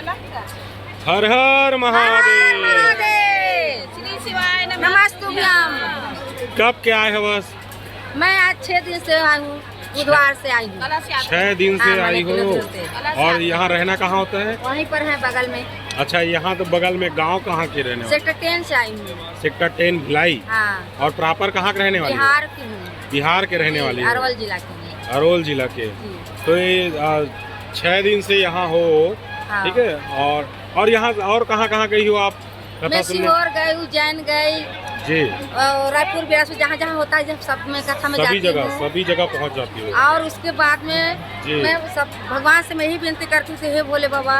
हर हर महादेव। श्री शिवाय नमस्तुभ्यम। कब क्या है बस? मैं आज 6 दिन से आई हूँ, बुधवार से आई हूँ। 6 दिन से हाँ, आई हो। और यहाँ रहना कहाँ होता है? वहीं पर है बगल में। अच्छा, यहाँ तो बगल में। गांव कहाँ के रहने वाले? सेक्टर 10 से आई हूँ। सेक्टर 10 भिलाई। हाँ, और प्रॉपर कहाँ के रहने वाली? बिहार की हूँ। बिहार के रहने वाली? अरवल जिला की हूँ। अरवल जिला के। जी। तो ये 6 दिन से यहाँ हो, हाँ। ठीक है। और यहाँ और कहाँ कहाँ गई हो आप? मैं सीहोर गई, उज्जैन गई जी। और रायपुर बिलासपुर जहाँ जहाँ होता है, जब सब में कथा में जाती हूँ। सभी जगह पहुँच जाती हूँ। और उसके बाद में जी। मैं सब भगवान से मैं यही विनती करती थी, हे भोले बाबा,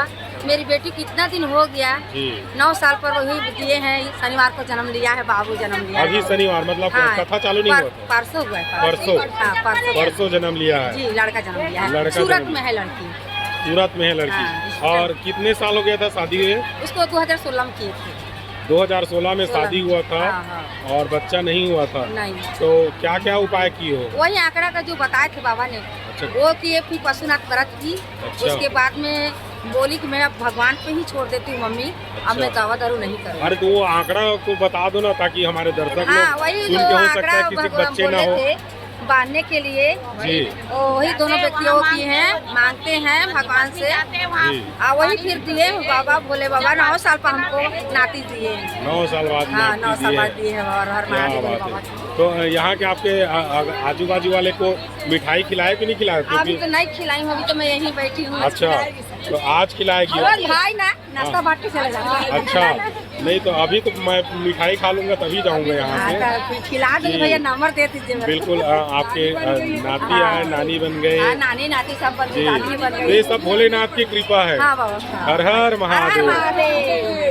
मेरी बेटी कितना दिन हो गया, जी। 9 साल पर वही दिए हैं। शनिवार को जन्म लिया है, बाबू जन्म लिया अभी है। शनिवार मतलब हाँ, कथा चालू नहीं हुआ? परसों हुआ है। परसों? हाँ, परसों जन्म लिया है जी। लड़का जन्म लिया है, लड़का सूरत जन्म में है लड़की। सूरत में है लड़की। हाँ, और कितने साल हो गया था शादी हुए? उसको 2016 में किए थे। 2016 में शादी हुआ था। हाँ, हाँ। और बच्चा नहीं हुआ था। नहीं, तो क्या क्या उपाय किए हो? वही आंकड़ा का जो बताए थे बाबा ने, अच्छा। वो किए। फिर पशुनाथ व्रत की। अच्छा। उसके बाद में बोली कि मैं अब भगवान पे ही छोड़ देती हूँ मम्मी, अब मैं दावा दारू नहीं करूँ। अरे तो वो आंकड़ा को बता दो ना, ताकि हमारे दर्शक हाँ, लोग वही सुन जो के हो सकता आंकड़ा है किसी के बच्चे ना बोले हो। थे बांधने के लिए, जी। वही दोनों व्यक्तियों की हैं, मांगते हैं भगवान से। जी। वही फिर दिए बाबा, भोले बाबा 9 साल पर हमको नाती दिए। 9 साल बाद हाँ, नाती 9 साल दिए बाद हैं। दिए हैं। और हर क्या महादेव बात बाबा है। की। तो यहाँ के आपके आजू बाजू वाले को मिठाई खिलाए कि नहीं खिलाए? अभी क्योंकि तो नहीं खिलाई हूँ, अभी तो मैं यहीं बैठी हूँ। अच्छा, तो आज खिलाएगी? और भाई ना नाश्ता बांट के चले जाएंगे। अच्छा, नहीं तो अभी तो मैं मिठाई खा लूंगा तभी जाऊंगा यहाँ से। फिर खिला दो जी। भैया, नंबर दे दीजिए मेरे को। बिल्कुल। आपके नाती आए, नानी बन गए। हाँ, नानी नाती सब बन जी। गई, दादी बन तो ये गई। सब भोलेनाथ की कृपा है। हाँ बाबा। हर हर हर हर महादेव। महादेव।